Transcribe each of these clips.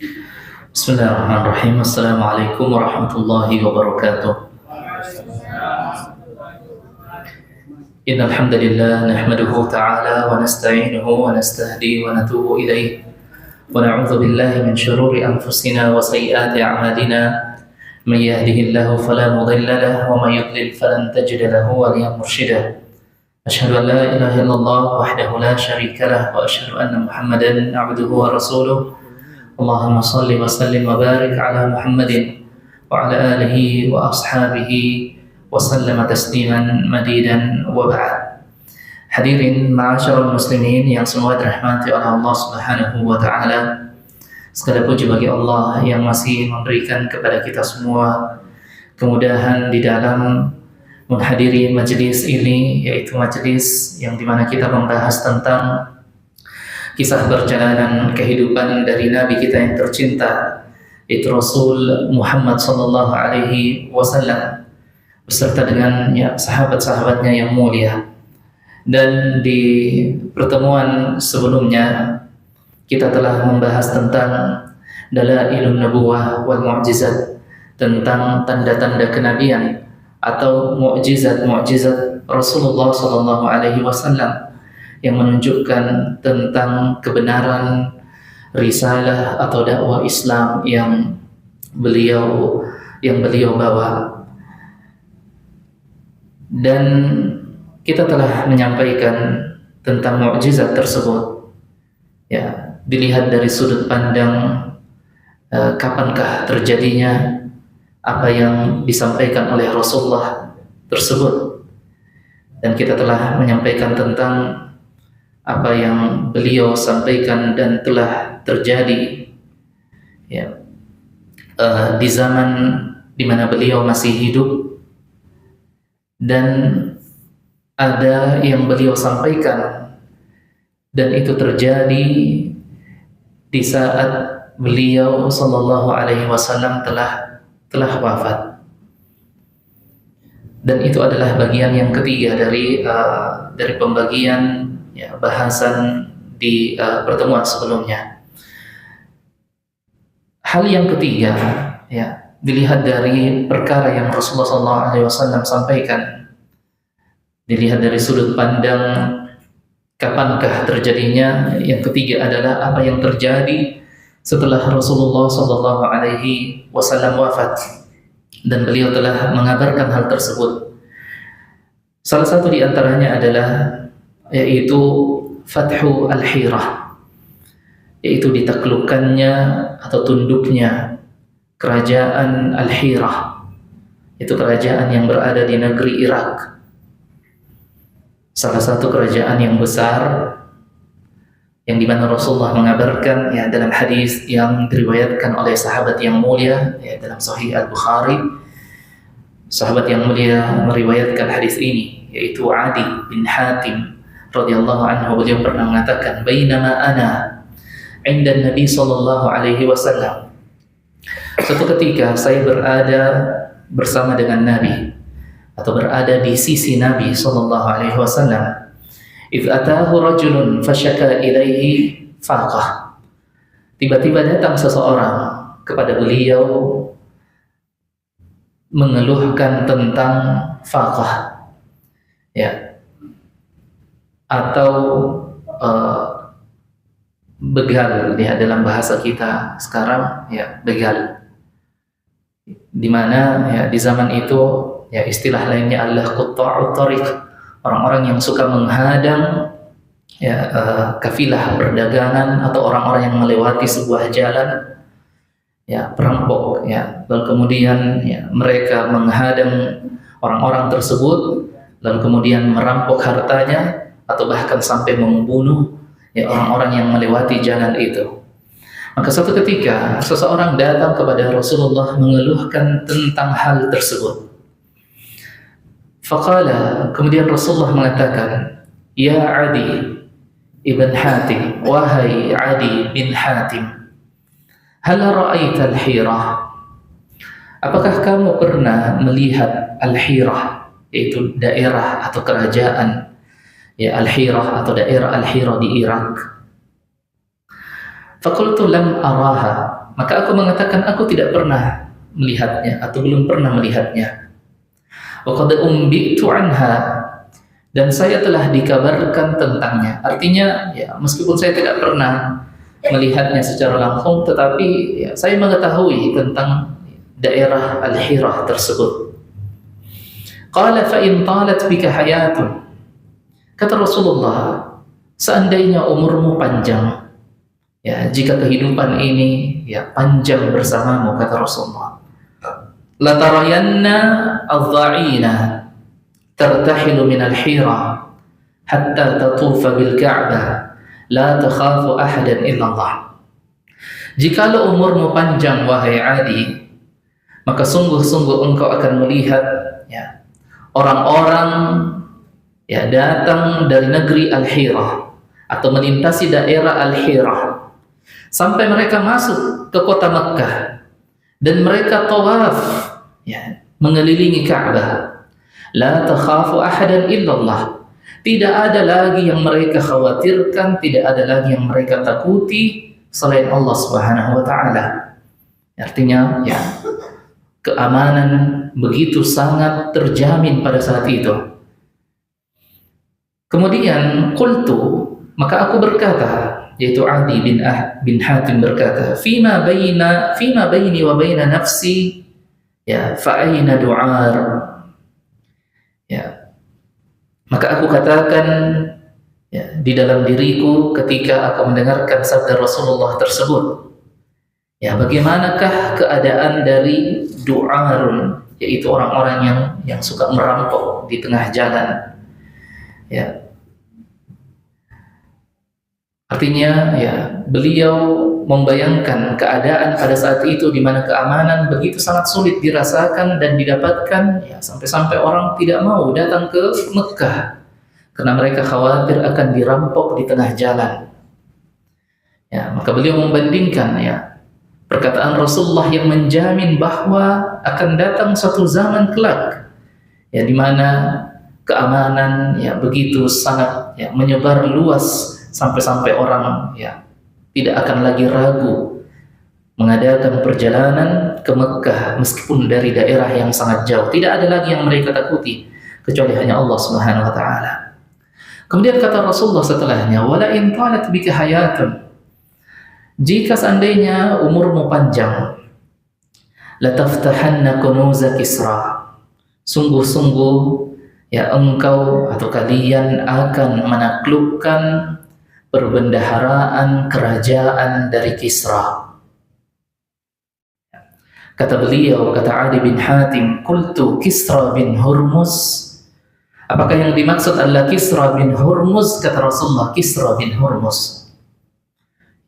Bismillahirrahmanirrahim. Assalamualaikum warahmatullahi wabarakatuh. Innal hamdalillah nahmaduhu ta'ala wa nasta'inuhu wa nastahdi wa natubu ilaih wa na'udzu billahi min shururi anfusina wa sayyiati a'malina. May yahdihillahu fala mudilla lahu wa may yudlil falan tajida lahu waliyan mursyida. Asyhadu an la ilaha illallah wahdahu la syarika lah wa asyhadu anna Muhammadan 'abduhu wa rasuluh. Allahumma salli wa sallim wa barik ala Muhammadin wa ala alihi wa ashabihi wa sallama tasliman madidan wa ba'd. Hadirin ma'asyiral muslimin yang semua dirahmati oleh Allah Subhanahu wa taala. Segala puji bagi Allah yang masih memberikan kepada kita semua kemudahan di dalam menghadiri majelis ini, yaitu majelis yang dimana kita membahas tentang kisah perjalanan kehidupan dari Nabi kita yang tercinta, yaitu Rasul Muhammad sallallahu alaihi wasallam beserta dengan sahabat-sahabatnya yang mulia. Dan di pertemuan sebelumnya kita telah membahas tentang dalailun nubuwah wal mu'jizat, tentang tanda-tanda kenabian atau mu'jizat-mu'jizat Rasulullah sallallahu alaihi wasallam yang menunjukkan tentang kebenaran risalah atau dakwah Islam yang beliau bawa. Dan kita telah menyampaikan tentang mukjizat tersebut. Ya, dilihat dari sudut pandang kapankah terjadinya apa yang disampaikan oleh Rasulullah tersebut. Dan kita telah menyampaikan tentang apa yang beliau sampaikan dan telah terjadi di zaman di mana beliau masih hidup, dan ada yang beliau sampaikan dan itu terjadi di saat beliau sallallahu alaihi wasallam telah wafat. Dan itu adalah bagian yang ketiga dari pembagian bahasan di pertemuan sebelumnya. Hal yang ketiga, dilihat dari perkara yang Rasulullah SAW sampaikan, dilihat dari sudut pandang kapankah terjadinya. Yang ketiga adalah apa yang terjadi setelah Rasulullah SAW wafat, dan beliau telah mengabarkan hal tersebut. Salah satu di antaranya adalah yaitu Fathu Al-Hirah, yaitu ditaklukkannya atau tunduknya kerajaan Al-Hirah, itu kerajaan yang berada di negeri Irak, salah satu kerajaan yang besar yang dimana Rasulullah mengabarkan dalam hadis yang diriwayatkan oleh sahabat yang mulia dalam Sahih Al-Bukhari. Sahabat yang mulia meriwayatkan hadis ini, yaitu Adi bin Hatim radhiyallahu anhu. Beliau pernah mengatakan, bainama ana 'inda Nabi sallallahu alaihi wasallam, suatu ketika saya berada bersama dengan Nabi atau berada di sisi Nabi sallallahu alaihi wasallam, idz atahu rajulun fasyaka ilaihi faqah, tiba-tiba datang seseorang kepada beliau mengeluhkan tentang faqah, atau begal dalam bahasa kita sekarang, begal, di mana di zaman itu istilah lainnya adalah qutta'ut thariq, orang-orang yang suka menghadang kafilah perdagangan atau orang-orang yang melewati sebuah jalan, perampok, lalu kemudian mereka menghadang orang-orang tersebut, lalu kemudian merampok hartanya atau bahkan sampai membunuh orang-orang yang melewati jalan itu. Maka suatu ketika seseorang datang kepada Rasulullah mengeluhkan tentang hal tersebut. Faqala, kemudian Rasulullah mengatakan, ya Adi ibn Hatim, wahai Adi bin Hatim, hal ra'aita al-Hirah, apakah kamu pernah melihat Al-Hirah, yaitu daerah atau kerajaan Al-Hirah atau daerah Al-Hirah di Irak? Faqultu lam araha, Maka aku mengatakan aku tidak pernah melihatnya atau belum pernah melihatnya. Wa qad umbitu anha, dan saya telah dikabarkan tentangnya. Artinya ya, meskipun saya tidak pernah melihatnya secara langsung, tetapi ya, saya mengetahui tentang daerah Al-Hirah tersebut. Qala fa in talat bika hayatun, kata Rasulullah, seandainya umurmu panjang, ya, jika kehidupan ini ya panjang bersamamu, kata Rasulullah, la tarayanna adh-dha'ina tartahilu min al-Hira hatta tatufa bil Ka'bah la takhafu ahadan illa Allah. Jikalau umurmu panjang wahai Adi, maka sungguh-sungguh engkau akan melihat ya orang-orang ya datang dari negeri Al-Hirah atau melintasi daerah Al-Hirah sampai mereka masuk ke kota Makkah dan mereka tawaf ya mengelilingi Ka'bah. La takhafu ahadan illallah. Tidak ada lagi yang mereka khawatirkan, tidak ada lagi yang mereka takuti selain Allah Subhanahu wa taala. Artinya ya keamanan begitu sangat terjamin pada saat itu. Kemudian qultu, maka aku berkata, yaitu Adi bin Hatim berkata, fima baini wa baina nafsi ya fa aina du'ar. Ya, maka aku katakan ya, di dalam diriku ketika aku mendengarkan sabda Rasulullah tersebut, ya bagaimanakah keadaan dari du'arun, yaitu orang-orang yang suka merampok di tengah jalan. Ya, artinya ya beliau membayangkan keadaan pada saat itu di mana keamanan begitu sangat sulit dirasakan dan didapatkan, ya sampai-sampai orang tidak mau datang ke Mekah karena mereka khawatir akan dirampok di tengah jalan. Ya, maka beliau membandingkan ya perkataan Rasulullah yang menjamin bahwa akan datang suatu zaman kelak ya di mana keamanan ya begitu sangat ya menyebar luas sampai-sampai orang ya tidak akan lagi ragu mengadakan perjalanan ke Mekah meskipun dari daerah yang sangat jauh. Tidak ada lagi yang mereka takuti kecuali hanya Allah Subhanahu wa taala. Kemudian kata Rasulullah setelahnya, wala in talat bika hayatun, jika seandainya umurmu panjang, la taftahanna kunuza Kisra, sungguh-sungguh ya engkau atau kalian akan menaklukkan perbendaharaan kerajaan dari Kisra. Kata beliau, kata Adi bin Hatim, qultu Kisra bin Hurmuz. Apakah yang dimaksud adalah Kisra bin Hurmuz? Kata Rasulullah, Kisra bin Hurmuz,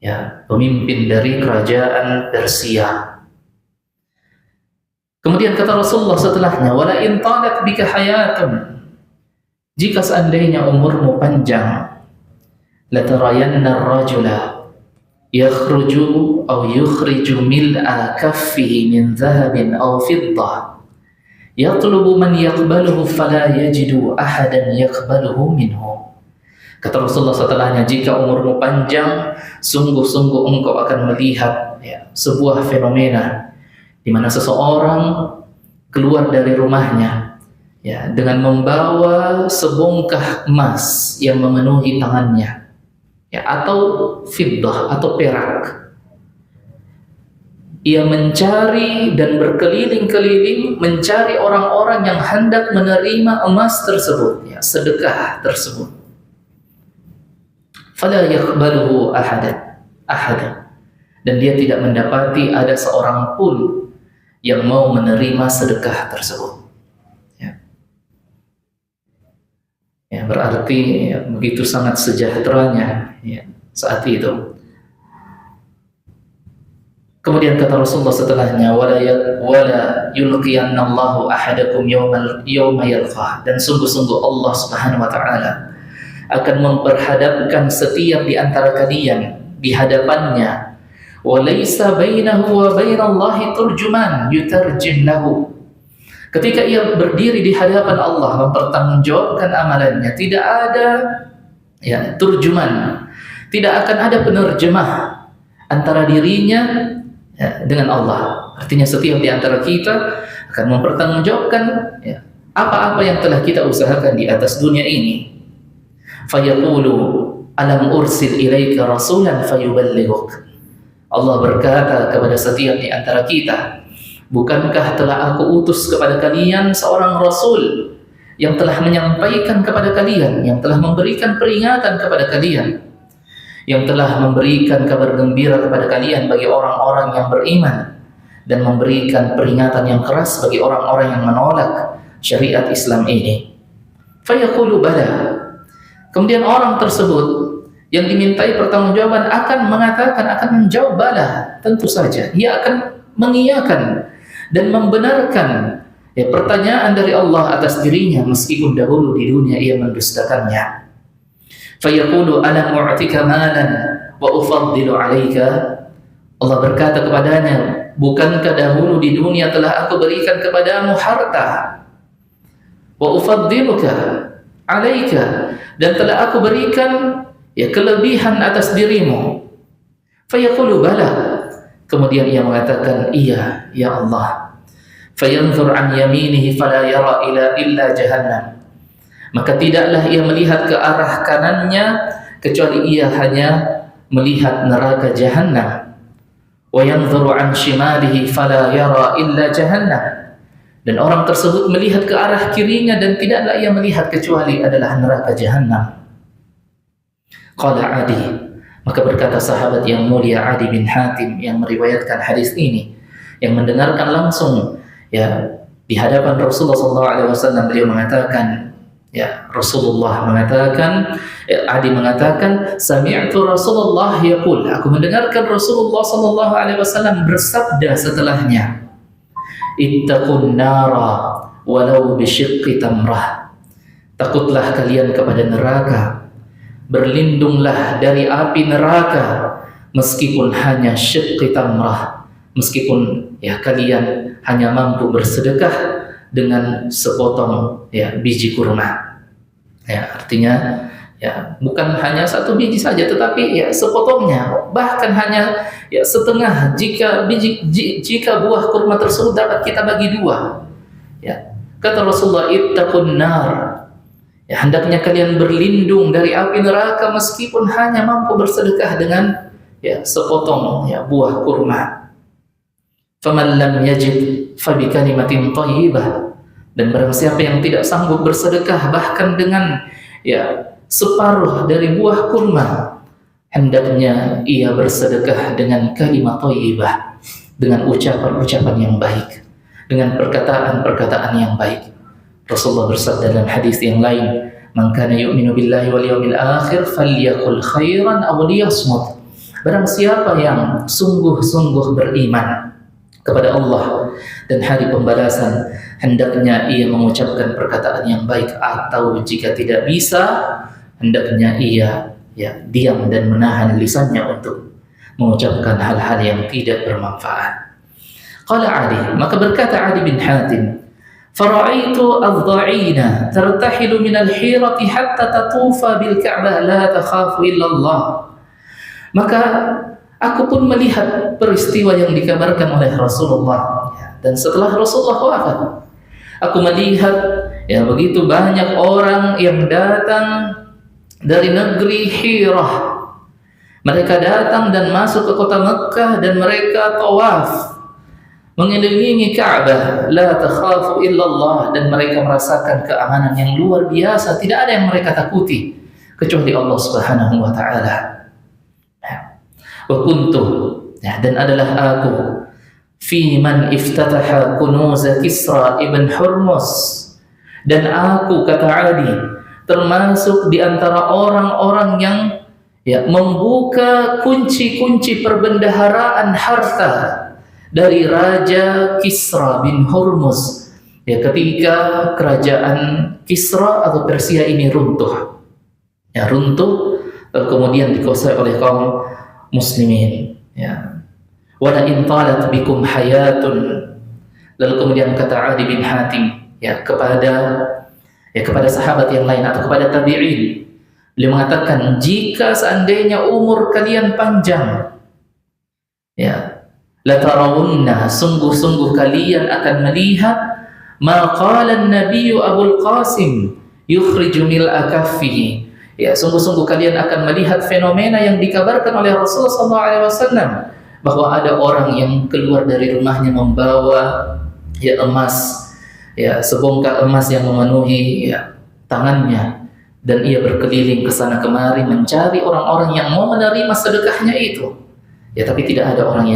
ya pemimpin dari kerajaan Persia. Kemudian kata Rasulullah setelahnya, wala in talat bika hayatun, jika seandainya umurmu panjang, la tarayanna ar-rajula yakhruju aw yukhriju mil'a kaffihi min dhahabin aw fiddah yatlubu man yaqbaluhu fala yajidu ahadan yaqbaluhu minhu. Kata Rasulullah setelahnya, jika umurmu panjang, sungguh-sungguh engkau akan melihat ya, sebuah fenomena di mana seseorang keluar dari rumahnya ya dengan membawa sebongkah emas yang memenuhi tangannya, ya, atau fiddah atau perak. Ia mencari dan berkeliling-keliling mencari orang-orang yang hendak menerima emas tersebut, ya, sedekah tersebut. Fala yaqbaluhu ahadan, dan dia tidak mendapati ada seorang pun yang mau menerima sedekah tersebut. Ya, berarti ya, begitu sangat sejahteranya ya, saat itu. Kemudian kata Rasulullah setelahnya, wala yulqiyannallahu ahadakum yawma yalqah, dan sungguh-sungguh Allah Subhanahu wa taala akan memperhadapkan setiap di antara kalian di hadapannya, walaysa bainahu wa bainallahi turjuman yutarjim lahu. Ketika ia berdiri di hadapan Allah mempertanggungjawabkan amalannya, tidak ada ya turjuman, tidak akan ada penerjemah antara dirinya ya, dengan Allah. Artinya setiap di antara kita akan mempertanggungjawabkan ya, apa-apa yang telah kita usahakan di atas dunia ini. Fayaqulu alam ursil ilaika rasulan fayuballighuk. Allah berkata kepada setiap di antara kita, bukankah telah aku utus kepada kalian seorang rasul yang telah menyampaikan kepada kalian, yang telah memberikan peringatan kepada kalian, yang telah memberikan kabar gembira kepada kalian bagi orang-orang yang beriman, dan memberikan peringatan yang keras bagi orang-orang yang menolak syariat Islam ini. Fayaqulu bala. Kemudian orang tersebut yang dimintai pertanggungjawaban akan mengatakan, akan menjawab bala, tentu saja. Ia akan mengiyakan dan membenarkan ya, pertanyaan dari Allah atas dirinya meskipun dahulu di dunia ia mendustakannya. Fayaqulu alam u'tika malan wa ufaddilu 'alaika. Allah berkata kepadanya, bukankah dahulu di dunia telah aku berikan kepadamu harta? Wa ufaddiluka 'alaika, dan telah aku berikan ya kelebihan atas dirimu. Fayaqulu bala. Kemudian ia mengatakan, iya ya Allah. Fayanzur an yaminihi fala yara illa jahannam. Maka tidaklah ia melihat ke arah kanannya kecuali ia hanya melihat neraka jahannam. Wa yanzuru an shimalihi fala yara illa jahannam. Dan orang tersebut melihat ke arah kirinya dan tidaklah ia melihat kecuali adalah neraka jahannam. Qala Adi, maka berkata sahabat yang mulia Adi bin Hatim yang meriwayatkan hadis ini, yang mendengarkan langsung ya di hadapan Rasulullah SAW, beliau mengatakan, ya Rasulullah mengatakan, Adi mengatakan, sami'tu Rasulullah yaqul, aku mendengarkan Rasulullah SAW bersabda setelahnya, ittaqun nara walau bisyiqqi tamrah. Takutlah kalian kepada neraka, berlindunglah dari api neraka meskipun hanya syiqqi tamrah, meskipun ya kalian hanya mampu bersedekah dengan sepotong ya biji kurma. Ya, artinya ya bukan hanya satu biji saja, tetapi ya sepotongnya, bahkan hanya ya setengah jika buah kurma tersebut dapat kita bagi dua. Ya, kata Rasulullah, ittaqun nar. Ya, hendaknya kalian berlindung dari api neraka meskipun hanya mampu bersedekah dengan ya sepotong ya buah kurma. Faman lam yajid fabi kalimatin thayyibah. Dan barang siapa yang tidak sanggup bersedekah bahkan dengan ya separuh dari buah kurma, hendaknya ia bersedekah dengan kalimat thayyibah, dengan ucapan-ucapan yang baik, dengan perkataan-perkataan yang baik. Rasulullah bersabda dalam hadis yang lain, man kana yu'minu billahi wal yawmil akhir falyaqul khairan aw liyasmut. Barang siapa yang sungguh-sungguh beriman kepada Allah dan hari pembalasan, hendaknya ia mengucapkan perkataan yang baik, atau jika tidak bisa, hendaknya ia ya diam dan menahan lisannya untuk mengucapkan hal-hal yang tidak bermanfaat. Qala Adi, maka berkata Adi bin Hatim, fara'aitu adh-dha'ina tartahilu min al-hirati hatta tatufa bil Ka'bah la takhafu illa Allah. Maka aku pun melihat peristiwa yang dikabarkan oleh Rasulullah, dan setelah Rasulullah wafat, aku melihat ya begitu banyak orang yang datang dari negeri Hirah. Mereka datang dan masuk ke kota Mekkah dan mereka tawaf mengelilingi Ka'bah, la takhafu illallah, dan mereka merasakan keamanan yang luar biasa. Tidak ada yang mereka takuti kecuali Allah Subhanahu wa taala. Wa kuntu, ya, dan adalah aku fi man iftataha kunuz Kisra ibn Hurmuz, dan aku, kata Adi, termasuk di antara orang-orang yang ya membuka kunci-kunci perbendaharaan harta dari Raja Kisra bin Hurmuz ya ketika kerajaan Kisra atau Persia ini runtuh. Ya, runtuh kemudian dikuasai oleh kaum muslimin, ya. Wala in talat bikum hayatun. Lalu kemudian kata Adi bin Hatim ya kepada sahabat yang lain atau kepada tabi'in, beliau mengatakan, jika seandainya umur kalian panjang, ya, latarawunna, sungguh-sungguh kalian akan melihat ma qala an-nabiyyu Abul Qasim yukhriju mil'a kaffihi. Ya, sungguh-sungguh kalian akan melihat fenomena yang dikabarkan oleh Rasulullah SAW, bahwa ada orang yang keluar dari rumahnya membawa emas, sebongkah emas yang memenuhi tangannya, dan ia berkeliling ke sana kemari mencari orang-orang yang mau menerima sedekahnya itu. Tapi tidak ada orang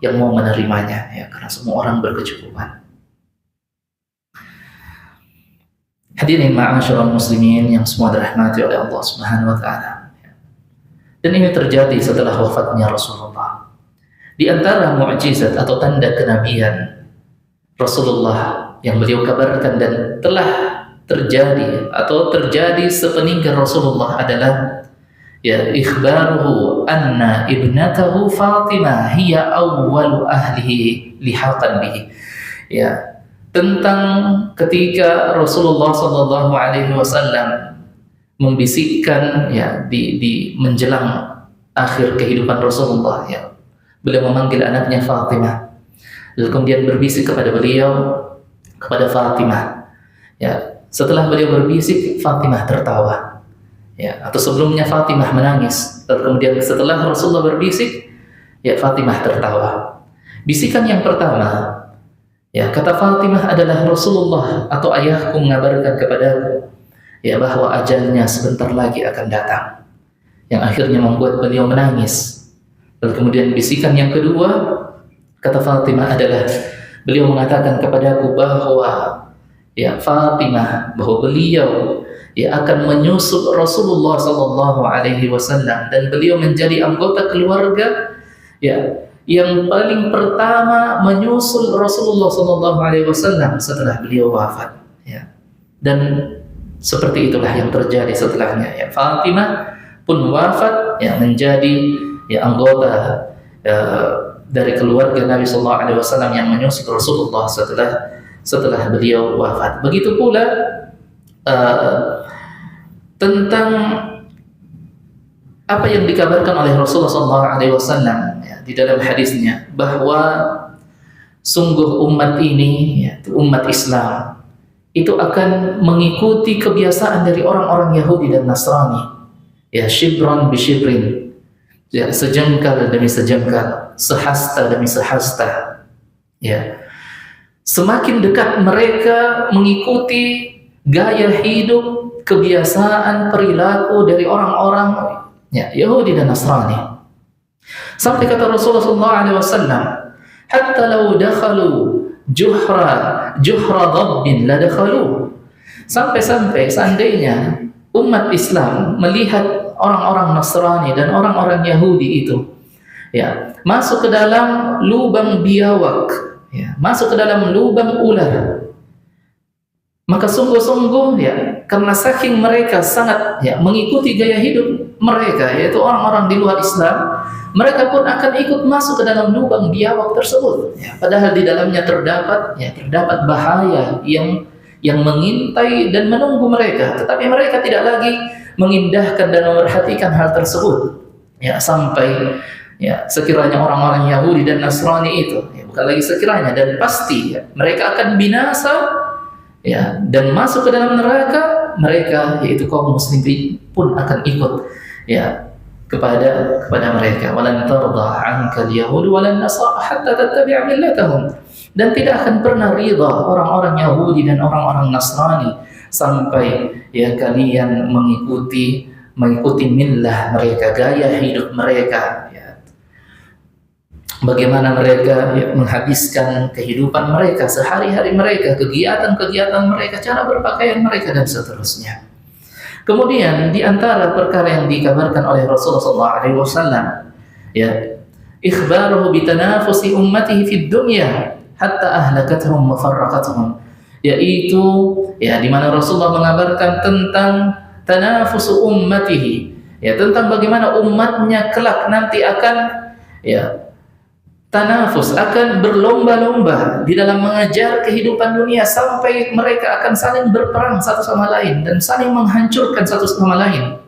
yang mau menerimanya, karena semua orang berkecukupan. Hadirin ma'asyiral muslimin yang semua dirahmati oleh Allah Subhanahu wa taala. Dan ini terjadi setelah wafatnya Rasulullah. Di antara mukjizat atau tanda kenabian Rasulullah yang beliau kabarkan dan telah terjadi sepeninggal Rasulullah adalah ikhbaruhu anna ibnatahu Fatimah hiya awwalu ahlihi lihaqan bihi. Tentang ketika Rasulullah SAW membisikkan di menjelang akhir kehidupan Rasulullah, beliau memanggil anaknya Fatimah, lalu kemudian berbisik kepada Fatimah. Setelah beliau berbisik, Fatimah tertawa. Atau sebelumnya Fatimah menangis, lalu kemudian setelah Rasulullah berbisik, Fatimah tertawa. Bisikan yang pertama, kata Fatimah adalah Rasulullah atau ayahku mengabarkan kepadaku bahwa ajalnya sebentar lagi akan datang, yang akhirnya membuat beliau menangis. Lalu kemudian bisikan yang kedua, kata Fatimah adalah beliau mengatakan kepadaku bahwa Fatimah, bahwa beliau akan menyusul Rasulullah SAW, dan beliau menjadi anggota keluarga yang paling pertama menyusul Rasulullah SAW setelah beliau wafat. Dan seperti itulah yang terjadi setelahnya. Fatimah pun wafat, menjadi anggota dari keluarga Nabi SAW yang menyusul Rasulullah setelah beliau wafat. Begitu pula tentang apa yang dikabarkan oleh Rasulullah SAW di dalam hadisnya, bahwa sungguh umat ini, umat Islam itu akan mengikuti kebiasaan dari orang-orang Yahudi dan Nasrani, shibran bi shibrin, sejengkal demi sejengkal, sehasta demi sehasta. Semakin dekat mereka mengikuti gaya hidup, kebiasaan, perilaku dari orang-orang Yahudi dan Nasrani. Sampai kata Rasulullah SAW, hatta law dakhalu juhra dhabbin la dakhalu. Sampai seandainya umat Islam melihat orang-orang Nasrani dan orang-orang Yahudi itu masuk ke dalam lubang biawak, masuk ke dalam lubang ular, maka sungguh-sungguh karena saking mereka sangat mengikuti gaya hidup mereka, yaitu orang-orang di luar Islam, mereka pun akan ikut masuk ke dalam lubang biawak tersebut. Padahal di dalamnya terdapat bahaya yang mengintai dan menunggu mereka, tetapi mereka tidak lagi mengindahkan dan memerhatikan hal tersebut. Sampai sekiranya orang-orang Yahudi dan Nasrani itu, bukan lagi sekiranya, dan pasti mereka akan binasa dan masuk ke dalam neraka. Mereka, yaitu kaum muslimin, pun akan ikut kepada mereka. Walan tarda 'anka al-yahud walan nasara hatta tattabi'a millatahum. Dan tidak akan pernah ridha orang-orang Yahudi dan orang-orang Nasrani sampai kalian mengikuti millah mereka, gaya hidup mereka, bagaimana mereka menghabiskan kehidupan mereka, sehari-hari mereka, kegiatan-kegiatan mereka, cara berpakaian mereka, dan seterusnya. Kemudian di antara perkara yang dikabarkan oleh Rasulullah SAW, ikhbaruhu bitanafusi ummatihi fid dunya hatta ahlakatuhum wa farraqatuhum, yaitu di mana Rasulullah mengabarkan tentang tanafusu ummatihi, tentang bagaimana umatnya kelak nanti akan tanafus, akan berlomba-lomba di dalam mengejar kehidupan dunia sampai mereka akan saling berperang satu sama lain dan saling menghancurkan satu sama lain,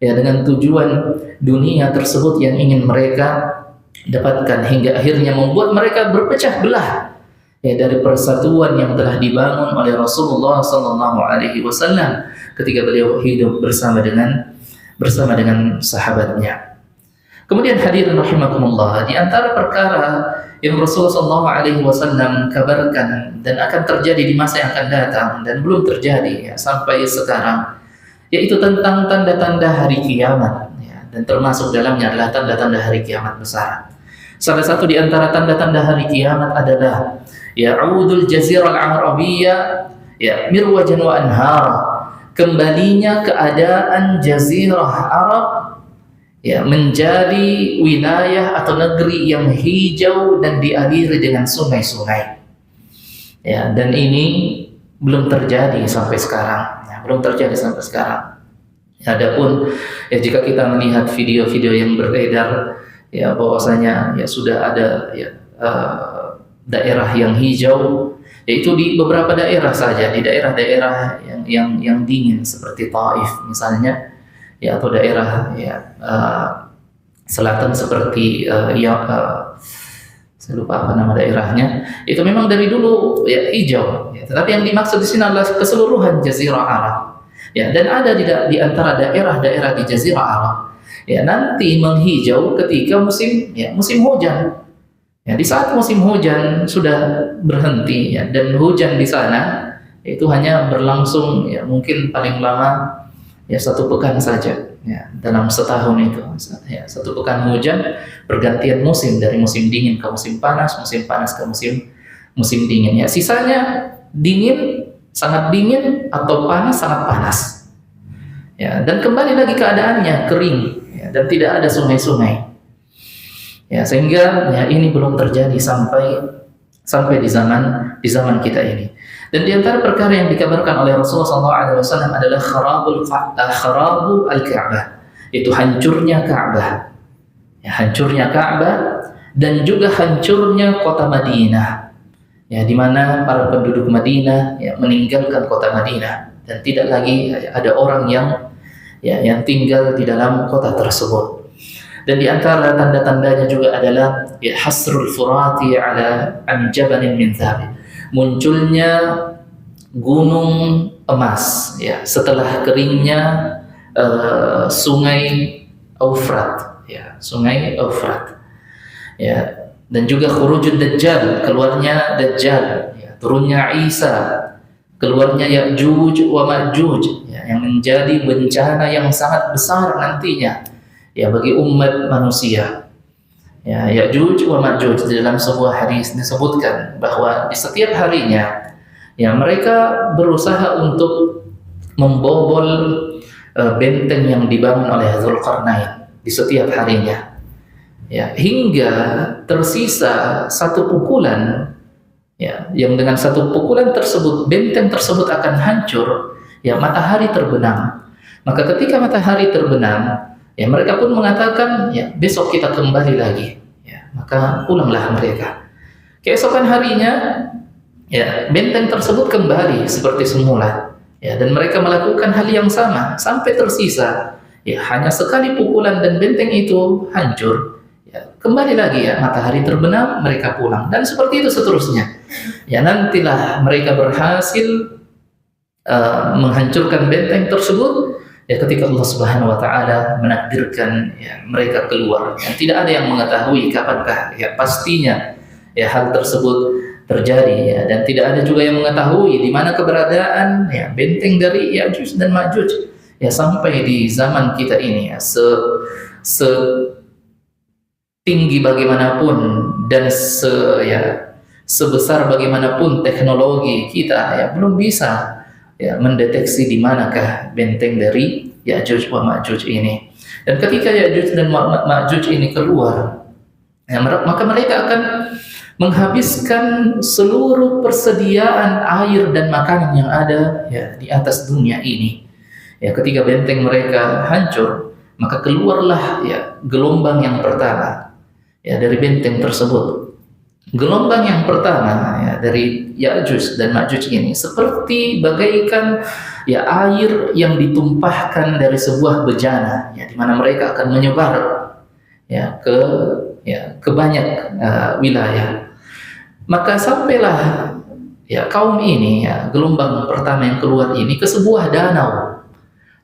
dengan tujuan dunia tersebut yang ingin mereka dapatkan hingga akhirnya membuat mereka berpecah belah ya dari persatuan yang telah dibangun oleh Rasulullah sallallahu alaihi wasallam ketika beliau hidup bersama dengan sahabatnya. Kemudian hadirin rahimakumullah, di antara perkara yang Rasulullah sallallahu alaihi wasallam kabarkan dan akan terjadi di masa yang akan datang dan belum terjadi ya, sampai sekarang, yaitu tentang tanda-tanda hari kiamat ya, dan termasuk dalamnya adalah tanda-tanda hari kiamat besar. Salah satu di antara tanda-tanda hari kiamat adalah ya'udul jazirah al-arabiyyah ya mirwajan wa anhara, kembalinya keadaan jazirah Arab ya menjadi wilayah atau negeri yang hijau dan dialiri dengan sungai-sungai. Ya, dan ini belum terjadi sampai sekarang. Ya, belum terjadi sampai sekarang. Adapun ya jika kita melihat video-video yang beredar ya bahwasanya ya sudah ada ya daerah yang hijau, yaitu di beberapa daerah saja, di daerah-daerah yang dingin seperti Taif misalnya ya, atau daerah ya selatan seperti saya lupa apa nama daerahnya, itu memang dari dulu ya hijau ya, tetapi yang dimaksud di sini adalah keseluruhan Jazirah Arab ya, dan ada di antara daerah-daerah di Jazirah Arab ya nanti menghijau ketika musim hujan ya, di saat musim hujan sudah berhenti ya, dan hujan di sana itu hanya berlangsung ya mungkin paling lama ya 1 pekan saja ya, dalam setahun itu ya, 1 pekan hujan, pergantian musim dari musim dingin ke musim panas ke musim dingin ya, sisanya dingin, sangat dingin atau panas, sangat panas ya, dan kembali lagi keadaannya kering ya, dan tidak ada sungai-sungai ya, sehingga ya ini belum terjadi sampai di zaman kita ini. Dan di antara perkara yang dikabarkan oleh Rasulullah SAW adalah kharabu al-Ka'bah, itu hancurnya Ka'bah ya, hancurnya Ka'bah dan juga hancurnya kota Madinah ya, di mana para penduduk Madinah ya meninggalkan kota Madinah dan tidak lagi ada orang yang tinggal di dalam kota tersebut. Dan di antara tanda-tandanya juga adalah ya hasrul furati ala jabalin min dzahab, munculnya gunung emas ya setelah keringnya sungai Eufrat ya, sungai Eufrat ya, dan juga khurujud dajjal, keluarnya dajjal ya, turunnya Isa, keluarnya Ya'juj wa Ma'juj ya, yang menjadi bencana yang sangat besar nantinya ya bagi umat manusia. Ya, Ya'juj wa Ma'juj, dalam sebuah hadis disebutkan bahwa di setiap harinya ya mereka berusaha untuk membobol benteng yang dibangun oleh Dzulqarnain di setiap harinya. Ya, hingga tersisa 1 pukulan ya, yang dengan 1 pukulan tersebut benteng tersebut akan hancur ya, matahari terbenam. Maka ketika matahari terbenam ya, mereka pun mengatakan ya besok kita kembali lagi ya, maka pulanglah mereka. Keesokan harinya ya benteng tersebut kembali seperti semula ya, dan mereka melakukan hal yang sama sampai tersisa ya hanya sekali pukulan dan benteng itu hancur ya, kembali lagi ya, matahari terbenam, mereka pulang, dan seperti itu seterusnya ya, nantilah mereka berhasil menghancurkan benteng tersebut ya ketika Allah Subhanahu wa taala menakdirkan ya mereka keluar. Ya, tidak ada yang mengetahui kapankah ya pastinya ya hal tersebut terjadi ya, dan tidak ada juga yang mengetahui di mana keberadaan ya benteng dari Ya'juj dan Ma'juj ya sampai di zaman kita ini ya, setinggi bagaimanapun dan sebesar bagaimanapun teknologi kita ya belum bisa ya mendeteksi di manakah benteng dari Ya'juj wa Ma'juj ini. Dan ketika Ya'juj dan Ma'juj ini keluar ya, maka mereka akan menghabiskan seluruh persediaan air dan makanan yang ada ya di atas dunia ini. Ya, ketika benteng mereka hancur, maka keluarlah ya gelombang yang pertama ya dari benteng tersebut. Gelombang yang pertama ya dari Ya'juj dan Ma'juj ini seperti bagaikan ya air yang ditumpahkan dari sebuah bejana ya, di mana mereka akan menyebar ya ke ke banyak wilayah. Maka sampailah kaum ini, gelombang pertama yang keluar ini ke sebuah danau.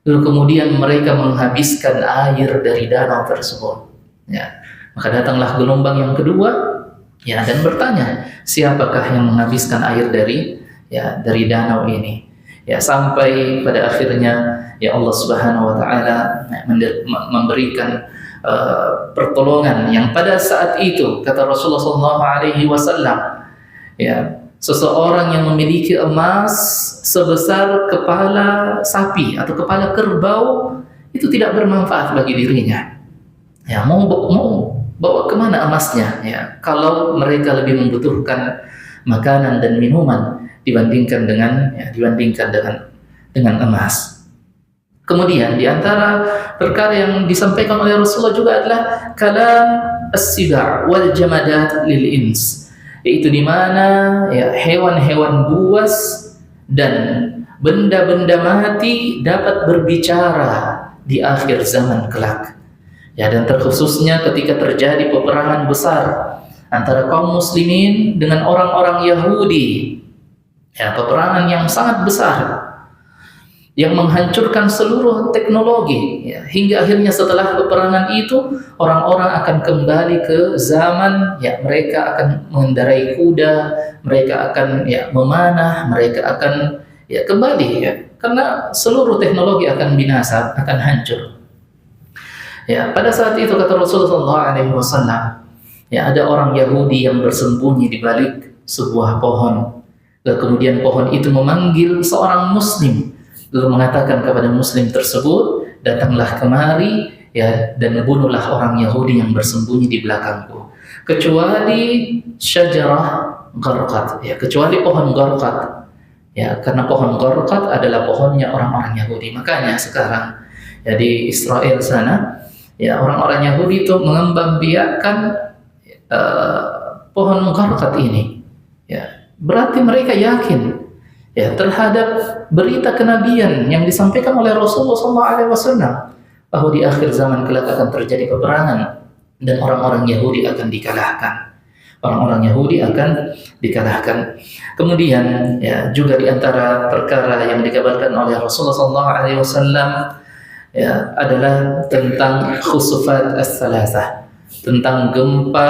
Lalu kemudian mereka menghabiskan air dari danau tersebut. Maka datanglah gelombang yang kedua, dan bertanya, siapakah yang menghabiskan air dari danau ini? Sampai pada akhirnya Allah Subhanahu wa taala memberikan pertolongan yang pada saat itu kata Rasulullah sallallahu alaihi wasallam, seseorang yang memiliki emas sebesar kepala sapi atau kepala kerbau itu tidak bermanfaat bagi dirinya. Mau bawa kemana emasnya? Kalau mereka lebih membutuhkan makanan dan minuman dibandingkan dengan emas. Kemudian di antara perkara yang disampaikan oleh Rasulullah juga adalah kalam as-siba' wal jamadat lil ins, yaitu di mana hewan-hewan buas dan benda-benda mati dapat berbicara di akhir zaman kelak. Dan terkhususnya ketika terjadi peperangan besar antara kaum muslimin dengan orang-orang Yahudi. Peperangan yang sangat besar yang menghancurkan seluruh teknologi, hingga akhirnya setelah peperangan itu orang-orang akan kembali ke zaman mereka akan mengendarai kuda, mereka akan memanah, mereka akan kembali karena seluruh teknologi akan binasa, akan hancur. Pada saat itu kata Rasulullah SAW, ada orang Yahudi yang bersembunyi di balik sebuah pohon. Lalu kemudian pohon itu memanggil seorang muslim, lalu mengatakan kepada muslim tersebut, datanglah kemari dan bunuhlah orang Yahudi yang bersembunyi di belakangku, kecuali syajarah gharqad, kecuali pohon gharqad, karena pohon gharqad adalah pohonnya orang-orang Yahudi. Makanya sekarang di Israel sana orang-orang Yahudi itu mengembangbiakkan pohon gharqad ini. Berarti mereka yakin terhadap berita kenabian yang disampaikan oleh Rasulullah SAW bahwa di akhir zaman kelak akan terjadi peperangan dan orang-orang Yahudi akan dikalahkan. Orang-orang Yahudi akan dikalahkan. Kemudian juga di antara perkara yang dikabarkan oleh Rasulullah SAW adalah tentang khusufat as-salasah, tentang gempa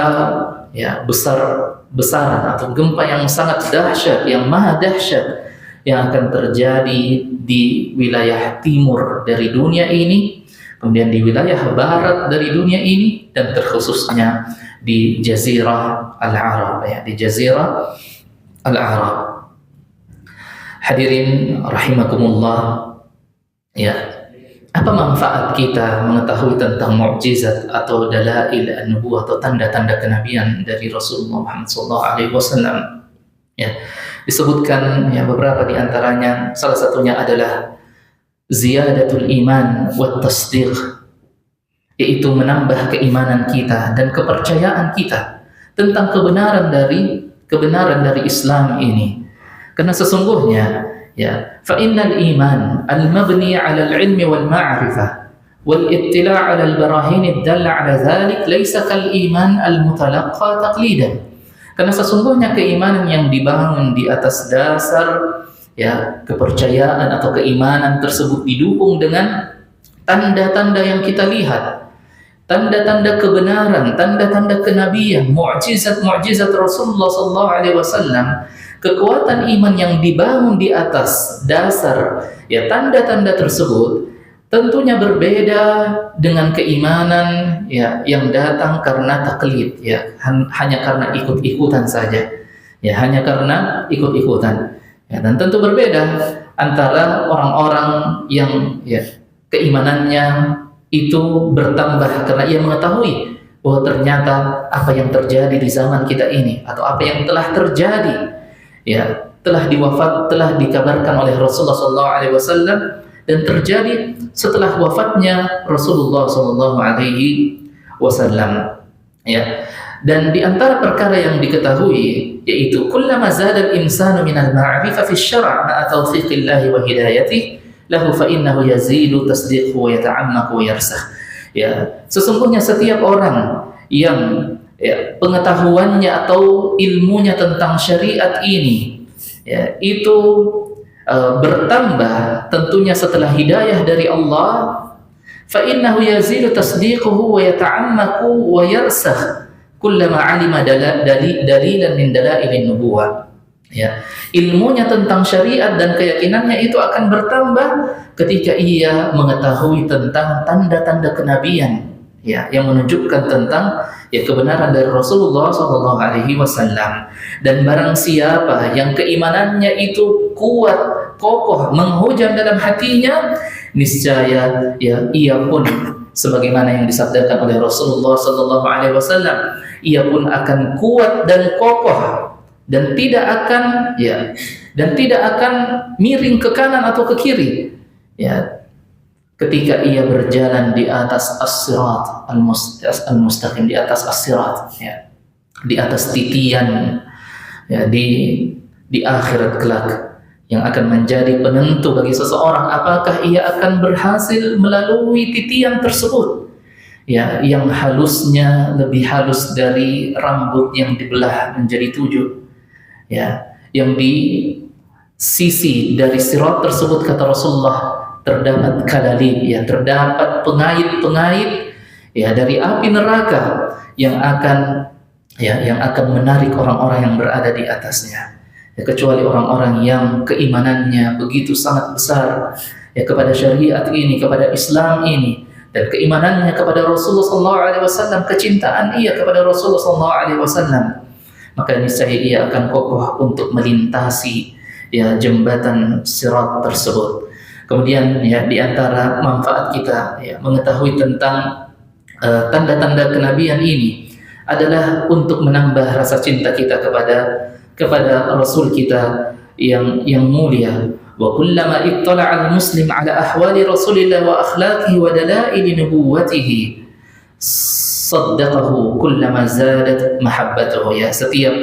besar-besaran atau gempa yang sangat dahsyat, yang maha dahsyat yang akan terjadi di wilayah timur dari dunia ini, kemudian di wilayah barat dari dunia ini, dan terkhususnya di Jazirah Al-Arab, di Jazirah Al-Arab. Hadirin rahimakumullah, apa manfaat kita mengetahui tentang mukjizat atau dalail an-nubuwah atau tanda-tanda kenabian dari Rasulullah Muhammad SAW? Disebutkan beberapa di antaranya, salah satunya adalah ziyadatul iman wa tasdiq, yaitu menambah keimanan kita dan kepercayaan kita tentang kebenaran dari Islam ini. Karena sesungguhnya fa innal iman al-mabni 'ala al-'ilmi wal ma'rifah wal ittila' 'ala al-barahin ad-dalla 'ala dhalik laysa kal iman al-mutalaqqa taqlidan. Karena sesungguhnya keimanan yang dibangun di atas dasar kepercayaan atau keimanan tersebut didukung dengan tanda-tanda yang kita lihat, tanda-tanda kebenaran, tanda-tanda kenabian, mukjizat Rasulullah SAW. Kekuatan iman yang dibangun di atas dasar tanda-tanda tersebut tentunya berbeda dengan keimanan yang datang karena taklid, hanya karena ikut-ikutan saja, hanya karena ikut-ikutan. Dan tentu berbeda antara orang-orang yang keimanannya itu bertambah karena ia mengetahui bahwa ternyata apa yang terjadi di zaman kita ini atau apa yang telah terjadi telah dikabarkan oleh Rasulullah SAW dan terjadi setelah wafatnya Rasulullah SAW. Dan di antara perkara yang diketahui yaitu kullama zada al-insanu min al-ma'rifah fi asy-syara' ma'a tawfiqillahi wa hidayatihi lahu fa innahu yazidu tasdiquhu wa yata'ammaqu wa yarsakh. Sesungguhnya setiap orang yang ya, pengetahuannya atau ilmunya tentang syariat ini, ya, itu bertambah tentunya setelah hidayah dari Allah, fa innahu yazidu tasdiquhu wa yata'ammaku wa yarsakh kullama 'alima dalilan min dalailin nubuwah. Ya, ilmunya tentang syariat dan keyakinannya itu akan bertambah ketika ia mengetahui tentang tanda-tanda kenabian, ya, yang menunjukkan tentang, ya, kebenaran dari Rasulullah SAW. Dan barang siapa yang keimanannya itu kuat, kokoh, menghujam dalam hatinya, niscaya, ya, ia pun sebagaimana yang disabdakan oleh Rasulullah SAW, ia pun akan kuat dan kokoh dan tidak akan miring ke kanan atau ke kiri, ya, ketika ia berjalan di atas as-sirat al-mustaqim, di atas as-sirat, ya, di atas titian, ya, di akhirat kelak, yang akan menjadi penentu bagi seseorang apakah ia akan berhasil melalui titian tersebut, ya, yang halusnya lebih halus dari rambut yang dibelah menjadi 7, ya, yang di sisi dari sirat tersebut, kata Rasulullah, terdapat kalalib, ya, terdapat pengait-pengait, ya, dari api neraka yang akan menarik orang-orang yang berada di atasnya, ya, kecuali orang-orang yang keimanannya begitu sangat besar, ya, kepada syariat ini, kepada Islam ini, dan keimanannya kepada Rasulullah SAW, kecintaan ia kepada Rasulullah SAW, maka niscaya ia akan kokoh untuk melintasi, ya, jembatan sirat tersebut. Kemudian, ya, di antara manfaat kita, ya, mengetahui tentang tanda-tanda kenabian ini adalah untuk menambah rasa cinta kita kepada Rasul kita yang mulia. Wa kullama ittala'a al-muslim ala ahwali Rasulillah wa akhlaqihi wa dalaili nubuwwatihi saddaqahu kullama zadat mahabbatuhu. Ya, setiap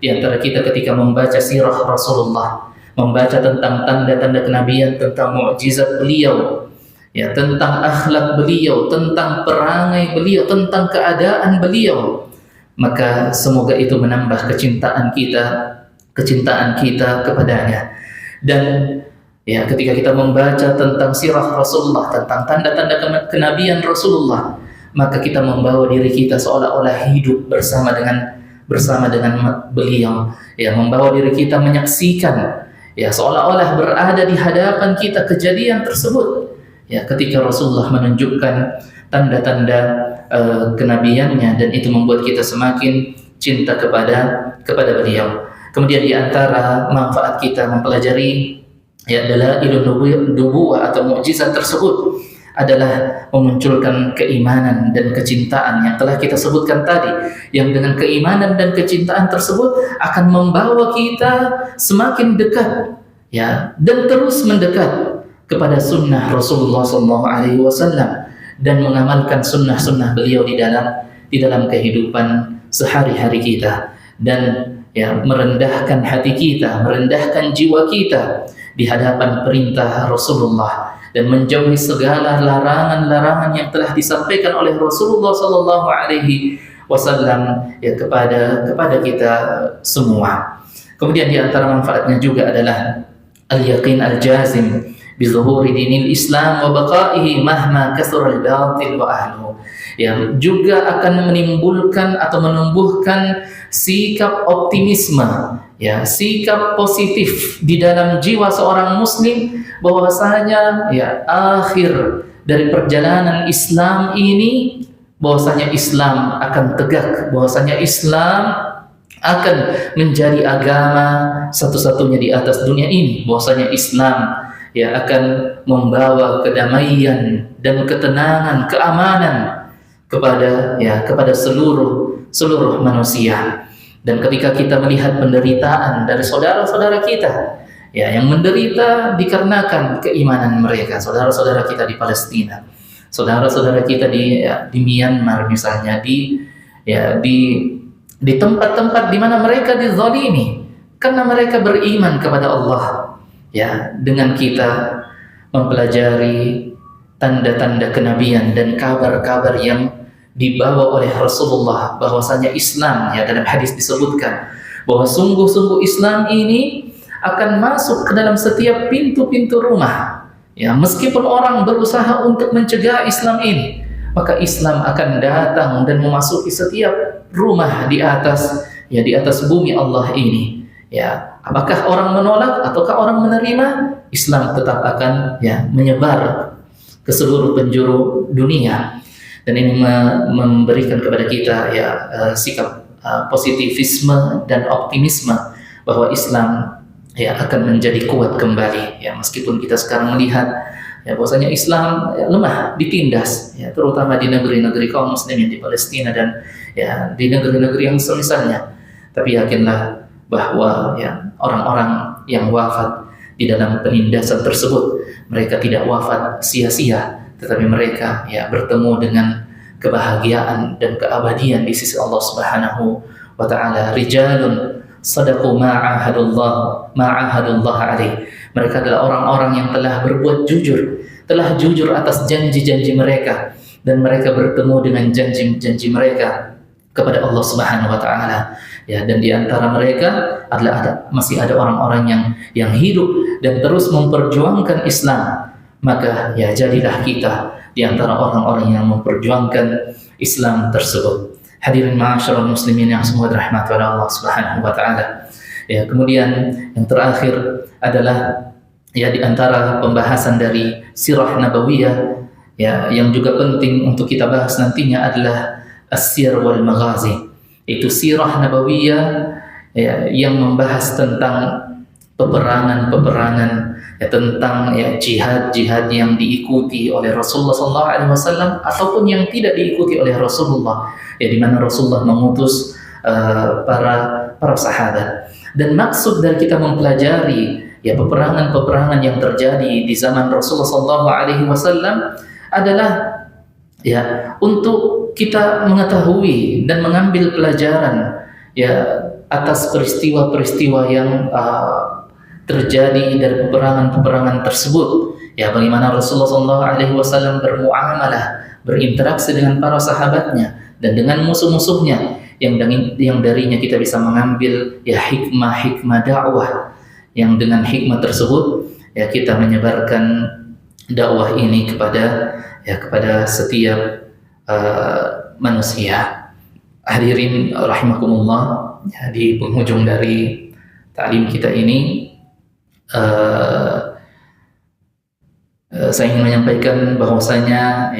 di antara kita ketika membaca sirah Rasulullah, membaca tentang tanda-tanda kenabian, tentang mukjizat beliau, ya, tentang akhlak beliau, tentang perangai beliau, tentang keadaan beliau, maka semoga itu menambah kecintaan kita kepadanya. Dan, ya, ketika kita membaca tentang sirah Rasulullah, tentang tanda-tanda kenabian Rasulullah, maka kita membawa diri kita seolah-olah hidup bersama dengan beliau, ya, membawa diri kita menyaksikan, ya, seolah-olah berada di hadapan kita kejadian tersebut, ya, ketika Rasulullah menunjukkan tanda-tanda kenabiannya, dan itu membuat kita semakin cinta kepada beliau. Kemudian di antara manfaat kita mempelajari, ya, dalailun nubuwah atau mukjizat tersebut adalah memunculkan keimanan dan kecintaan yang telah kita sebutkan tadi, yang dengan keimanan dan kecintaan tersebut akan membawa kita semakin dekat, ya, dan terus mendekat kepada sunnah Rasulullah SAW dan mengamalkan sunnah-sunnah beliau di dalam kehidupan sehari-hari kita, dan, ya, merendahkan hati kita, merendahkan jiwa kita di hadapan perintah Rasulullah, dan menjauhi segala larangan-larangan yang telah disampaikan oleh Rasulullah SAW, ya, kepada kita semua. Kemudian di antara manfaatnya juga adalah al-yaqin al-jazim bi zuhuri dinil Islam wa baqaihi mahma kathura al-batil wa ahluhu. Ya, juga akan menimbulkan atau menumbuhkan sikap optimisme, ya, sikap positif di dalam jiwa seorang muslim, bahwasanya, ya, akhir dari perjalanan Islam ini, bahwasanya Islam akan tegak, bahwasanya Islam akan menjadi agama satu-satunya di atas dunia ini, bahwasanya Islam, ya, akan membawa kedamaian dan ketenangan, keamanan kepada seluruh manusia. Dan ketika kita melihat penderitaan dari saudara-saudara kita, ya, yang menderita dikarenakan keimanan mereka, saudara-saudara kita di Palestina, saudara-saudara kita di Myanmar misalnya, di tempat-tempat di mana mereka dizalimi karena mereka beriman kepada Allah, ya, dengan kita mempelajari tanda-tanda kenabian dan kabar-kabar yang dibawa oleh Rasulullah, bahwasanya Islam, ya dalam hadis disebutkan bahwa sungguh-sungguh Islam ini akan masuk ke dalam setiap pintu-pintu rumah. Ya, meskipun orang berusaha untuk mencegah Islam ini, maka Islam akan datang dan memasuki setiap rumah di atas bumi Allah ini. Ya, apakah orang menolak ataukah orang menerima, Islam tetap akan menyebar ke seluruh penjuru dunia. Dan ini memberikan kepada kita sikap positivisme dan optimisme bahwa Islam akan menjadi kuat kembali. Ya, meskipun kita sekarang melihat bahwasanya Islam lemah, ditindas, terutama di negeri-negeri kaum muslimin di Palestina dan di negeri-negeri yang semisalnya. Tapi yakinlah bahwa orang-orang yang wafat di dalam penindasan tersebut, mereka tidak wafat sia-sia, tetapi mereka bertemu dengan kebahagiaan dan keabadian di sisi Allah Subhanahu wa taala. Rijalun sadaqu ma'ahadullah alaih. Mereka adalah orang-orang yang telah berbuat jujur, telah jujur atas janji-janji mereka, dan mereka bertemu dengan janji-janji mereka kepada Allah Subhanahu wa taala. Dan di antara mereka masih ada orang-orang yang hidup dan terus memperjuangkan Islam. Maka jadilah kita di antara orang-orang yang memperjuangkan Islam tersebut. Hadirin ma'asyiral muslimin yang semua dirahmati oleh Allah Subhanahu wa taala. Kemudian yang terakhir adalah di antara pembahasan dari sirah nabawiyah yang juga penting untuk kita bahas nantinya adalah as-sir wal maghazi. Itu sirah nabawiyah yang membahas tentang peperangan tentang jihad yang diikuti oleh Rasulullah SAW ataupun yang tidak diikuti oleh Rasulullah, di mana Rasulullah mengutus para sahabat. Dan maksud dari kita mempelajari peperangan-peperangan yang terjadi di zaman Rasulullah SAW adalah untuk kita mengetahui dan mengambil pelajaran atas peristiwa-peristiwa yang terjadi dari peperangan-peperangan tersebut. Bagaimana Rasulullah SAW bermuamalah, berinteraksi dengan para sahabatnya dan dengan musuh-musuhnya, yang darinya kita bisa mengambil hikmah dakwah, yang dengan hikmah tersebut kita menyebarkan dakwah ini kepada setiap manusia. Hadirin rahimakumullah, di penghujung dari ta'lim kita ini saya ingin menyampaikan bahwasanya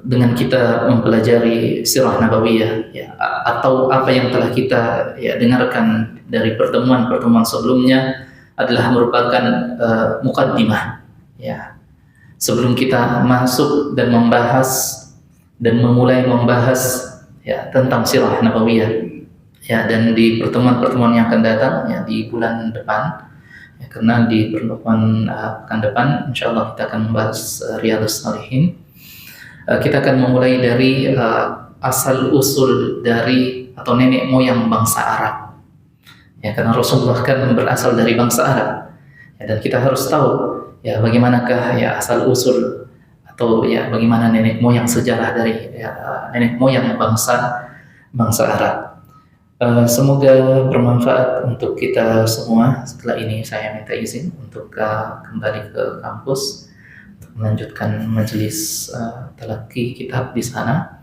dengan kita mempelajari sirah nabawiyah atau apa yang telah kita dengarkan dari pertemuan-pertemuan sebelumnya adalah merupakan mukaddimah. Sebelum kita masuk dan memulai membahas tentang sirah nabawiyah, dan di pertemuan-pertemuan yang akan datang di bulan depan, karena di pertemuan pekan depan insyaallah kita akan membahas Riyadhus Shalihin. Kita akan memulai dari asal usul dari atau nenek moyang bangsa Arab, karena Rasulullah kan berasal dari bangsa Arab, dan kita harus tahu bagaimanakah asal usul atau bagaimana nenek moyang sejarah dari nenek moyang bangsa Arab. Semoga bermanfaat untuk kita semua. Setelah ini saya minta izin untuk kembali ke kampus untuk melanjutkan majelis talaqi kitab di sana.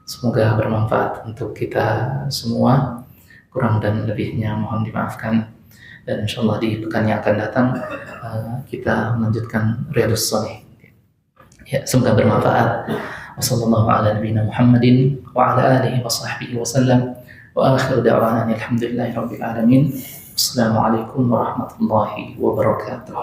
Semoga bermanfaat untuk kita semua. Kurang dan lebihnya mohon dimaafkan. Dan insyaallah di pekan yang akan datang kita melanjutkan Riyadhus Shalihin. Semoga bermanfaat. Wassallallahu ala nabiyina Muhammadin wa ala alihi wa sahbihi wa sallam. Wa akhiru da'wana alhamdulillahi rabbil alamin. Assalamualaikum warahmatullahi wabarakatuh.